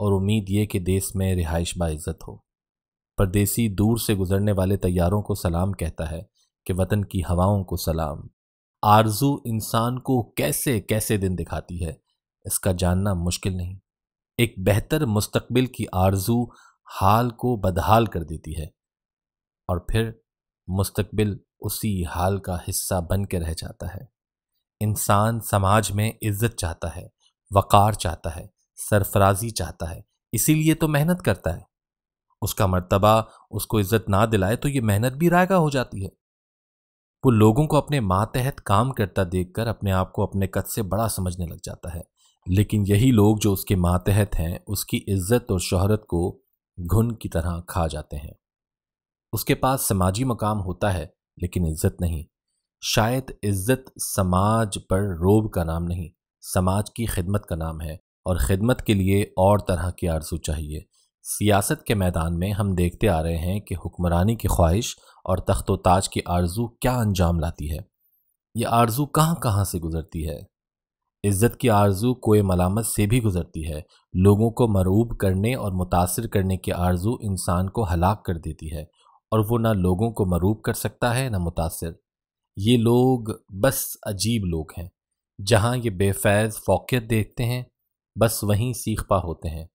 اور امید یہ کہ دیس میں رہائش باعزت ہو۔ پردیسی دور سے گزرنے والے طیاروں کو سلام کہتا ہے کہ وطن کی ہواؤں کو سلام۔ آرزو انسان کو کیسے کیسے دن دکھاتی ہے، اس کا جاننا مشکل نہیں۔ ایک بہتر مستقبل کی آرزو حال کو بدحال کر دیتی ہے، اور پھر مستقبل اسی حال کا حصہ بن کے رہ جاتا ہے۔ انسان سماج میں عزت چاہتا ہے، وقار چاہتا ہے، سرفرازی چاہتا ہے، اسی لیے تو محنت کرتا ہے۔ اس کا مرتبہ اس کو عزت نہ دلائے تو یہ محنت بھی رائگاں ہو جاتی ہے۔ وہ لوگوں کو اپنے ماتحت کام کرتا دیکھ کر اپنے آپ کو اپنے قد سے بڑا سمجھنے لگ جاتا ہے، لیکن یہی لوگ جو اس کے ماتحت ہیں اس کی عزت اور شہرت کو گھن کی طرح کھا جاتے ہیں۔ اس کے پاس سماجی مقام ہوتا ہے لیکن عزت نہیں۔ شاید عزت سماج پر روب کا نام نہیں، سماج کی خدمت کا نام ہے، اور خدمت کے لیے اور طرح کی آرزو چاہیے۔ سیاست کے میدان میں ہم دیکھتے آ رہے ہیں کہ حکمرانی کی خواہش اور تخت و تاج کی آرزو کیا انجام لاتی ہے۔ یہ آرزو کہاں کہاں سے گزرتی ہے۔ عزت کی آرزو کوئی ملامت سے بھی گزرتی ہے۔ لوگوں کو مرعوب کرنے اور متاثر کرنے کی آرزو انسان کو ہلاک کر دیتی ہے، اور وہ نہ لوگوں کو مرعوب کر سکتا ہے نہ متاثر۔ یہ لوگ بس عجیب لوگ ہیں، جہاں یہ بے فیض فوقیت دیکھتے ہیں بس وہیں سیخ پا ہوتے ہیں۔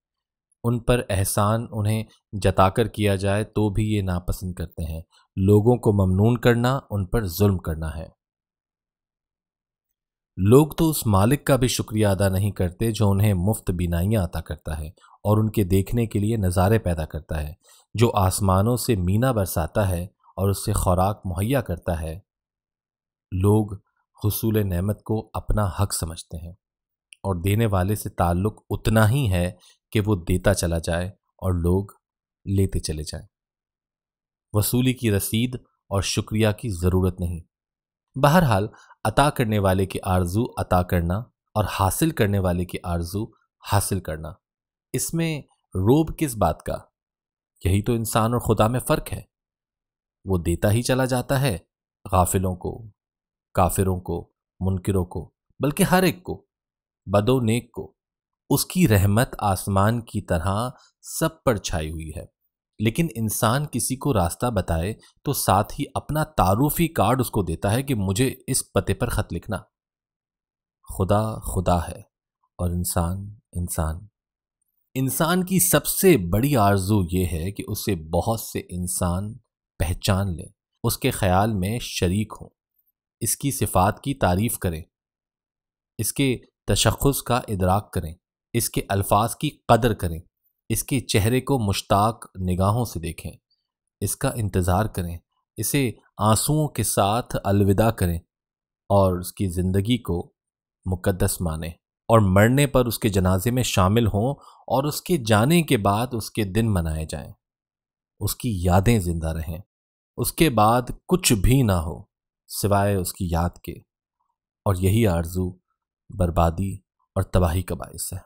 ان پر احسان انہیں جتا کر کیا جائے تو بھی یہ ناپسند کرتے ہیں۔ لوگوں کو ممنون کرنا ان پر ظلم کرنا ہے۔ لوگ تو اس مالک کا بھی شکریہ ادا نہیں کرتے جو انہیں مفت بینائیاں عطا کرتا ہے اور ان کے دیکھنے کے لیے نظارے پیدا کرتا ہے، جو آسمانوں سے مینا برساتا ہے اور اس سے خوراک مہیا کرتا ہے۔ لوگ حصول نعمت کو اپنا حق سمجھتے ہیں، اور دینے والے سے تعلق اتنا ہی ہے کہ وہ دیتا چلا جائے اور لوگ لیتے چلے جائیں۔ وصولی کی رسید اور شکریہ کی ضرورت نہیں۔ بہرحال عطا کرنے والے کی آرزو عطا کرنا اور حاصل کرنے والے کی آرزو حاصل کرنا، اس میں روب کس بات کا؟ یہی تو انسان اور خدا میں فرق ہے۔ وہ دیتا ہی چلا جاتا ہے، غافلوں کو، کافروں کو، منکروں کو، بلکہ ہر ایک کو، بد و نیک کو۔ اس کی رحمت آسمان کی طرح سب پر چھائی ہوئی ہے، لیکن انسان کسی کو راستہ بتائے تو ساتھ ہی اپنا تعارفی کارڈ اس کو دیتا ہے کہ مجھے اس پتے پر خط لکھنا۔ خدا خدا ہے اور انسان انسان۔ انسان کی سب سے بڑی آرزو یہ ہے کہ اسے بہت سے انسان پہچان لیں، اس کے خیال میں شریک ہوں، اس کی صفات کی تعریف کریں، اس کے تشخص کا ادراک کریں، اس کے الفاظ کی قدر کریں، اس کے چہرے کو مشتاق نگاہوں سے دیکھیں، اس کا انتظار کریں، اسے آنسوؤں کے ساتھ الوداع کریں، اور اس کی زندگی کو مقدس مانیں، اور مرنے پر اس کے جنازے میں شامل ہوں، اور اس کے جانے کے بعد اس کے دن منائے جائیں، اس کی یادیں زندہ رہیں، اس کے بعد کچھ بھی نہ ہو سوائے اس کی یاد کے۔ اور یہی آرزو بربادی اور تباہی کا باعث ہے،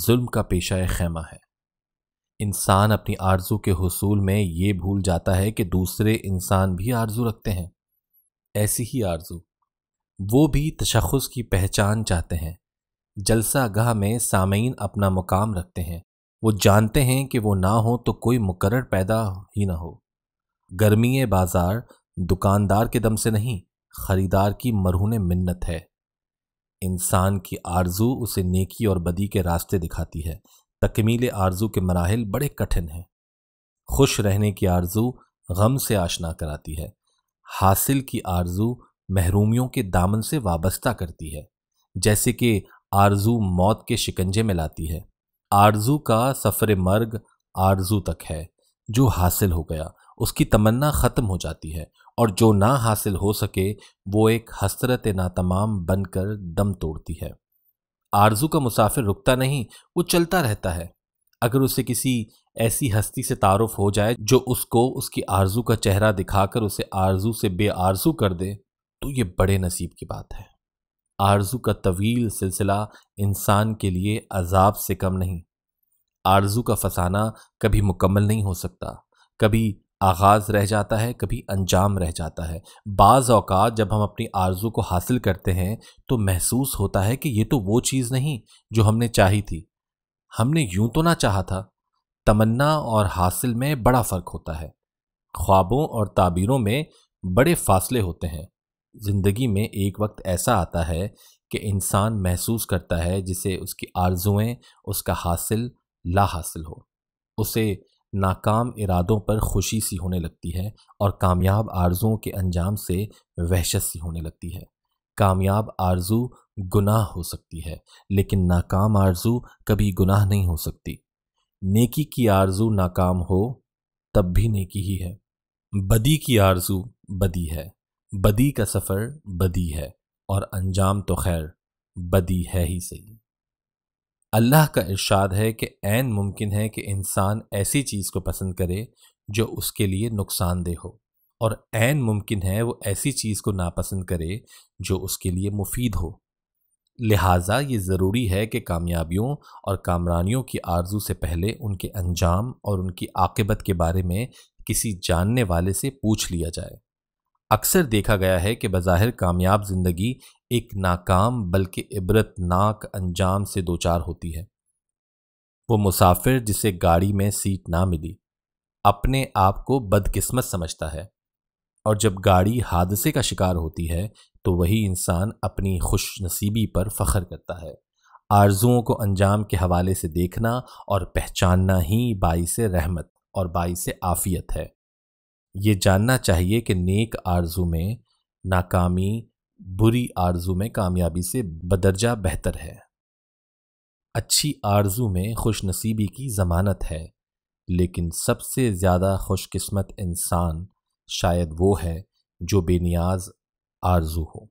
ظلم کا پیشہ خیمہ ہے۔ انسان اپنی آرزو کے حصول میں یہ بھول جاتا ہے کہ دوسرے انسان بھی آرزو رکھتے ہیں، ایسی ہی آرزو۔ وہ بھی تشخص کی پہچان چاہتے ہیں۔ جلسہ گاہ میں سامعین اپنا مقام رکھتے ہیں، وہ جانتے ہیں کہ وہ نہ ہو تو کوئی مقرر پیدا ہی نہ ہو۔ گرمی بازار دکاندار کے دم سے نہیں، خریدار کی مرہون منت ہے۔ انسان کی آرزو اسے نیکی اور بدی کے راستے دکھاتی ہے۔ تکمیل آرزو کے مراحل بڑے کٹھن ہیں۔ خوش رہنے کی آرزو غم سے آشنا کراتی ہے، حاصل کی آرزو محرومیوں کے دامن سے وابستہ کرتی ہے، جیسے کہ آرزو موت کے شکنجے میں لاتی ہے۔ آرزو کا سفر مرگ آرزو تک ہے، جو حاصل ہو گیا اس کی تمنا ختم ہو جاتی ہے، اور جو نہ حاصل ہو سکے وہ ایک حسرت ناتمام بن کر دم توڑتی ہے۔ آرزو کا مسافر رکتا نہیں، وہ چلتا رہتا ہے۔ اگر اسے کسی ایسی ہستی سے تعارف ہو جائے جو اس کو اس کی آرزو کا چہرہ دکھا کر اسے آرزو سے بے آرزو کر دے تو یہ بڑے نصیب کی بات ہے۔ آرزو کا طویل سلسلہ انسان کے لیے عذاب سے کم نہیں۔ آرزو کا فسانہ کبھی مکمل نہیں ہو سکتا، کبھی آغاز رہ جاتا ہے، کبھی انجام رہ جاتا ہے۔ بعض اوقات جب ہم اپنی آرزو کو حاصل کرتے ہیں تو محسوس ہوتا ہے کہ یہ تو وہ چیز نہیں جو ہم نے چاہی تھی۔ ہم نے یوں تو نہ چاہا تھا۔ تمنا اور حاصل میں بڑا فرق ہوتا ہے۔ خوابوں اور تعبیروں میں بڑے فاصلے ہوتے ہیں۔ زندگی میں ایک وقت ایسا آتا ہے کہ انسان محسوس کرتا ہے جسے اس کی آرزوئیں اس کا حاصل لا حاصل ہو۔ اسے ناکام ارادوں پر خوشی سی ہونے لگتی ہے اور کامیاب آرزوؤں کے انجام سے وحشت سی ہونے لگتی ہے۔ کامیاب آرزو گناہ ہو سکتی ہے، لیکن ناکام آرزو کبھی گناہ نہیں ہو سکتی۔ نیکی کی آرزو ناکام ہو تب بھی نیکی ہی ہے۔ بدی کی آرزو بدی ہے، بدی کا سفر بدی ہے، اور انجام تو خیر بدی ہے ہی صحیح۔ اللہ کا ارشاد ہے کہ عین ممکن ہے کہ انسان ایسی چیز کو پسند کرے جو اس کے لیے نقصان دہ ہو، اور عین ممکن ہے وہ ایسی چیز کو ناپسند کرے جو اس کے لیے مفید ہو۔ لہٰذا یہ ضروری ہے کہ کامیابیوں اور کامرانیوں کی آرزو سے پہلے ان کے انجام اور ان کی عاقبت کے بارے میں کسی جاننے والے سے پوچھ لیا جائے۔ اکثر دیکھا گیا ہے کہ بظاہر کامیاب زندگی ایک ناکام بلکہ عبرت ناک انجام سے دوچار ہوتی ہے۔ وہ مسافر جسے گاڑی میں سیٹ نہ ملی اپنے آپ کو بدقسمت سمجھتا ہے، اور جب گاڑی حادثے کا شکار ہوتی ہے تو وہی انسان اپنی خوش نصیبی پر فخر کرتا ہے۔ آرزوؤں کو انجام کے حوالے سے دیکھنا اور پہچاننا ہی باعث رحمت اور باعث عافیت ہے۔ یہ جاننا چاہیے کہ نیک آرزو میں ناکامی بری آرزو میں کامیابی سے بدرجہ بہتر ہے۔ اچھی آرزو میں خوش نصیبی کی ضمانت ہے، لیکن سب سے زیادہ خوش قسمت انسان شاید وہ ہے جو بے نیاز آرزو ہو،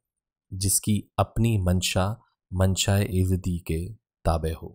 جس کی اپنی منشا ایزدی کے تابع ہو۔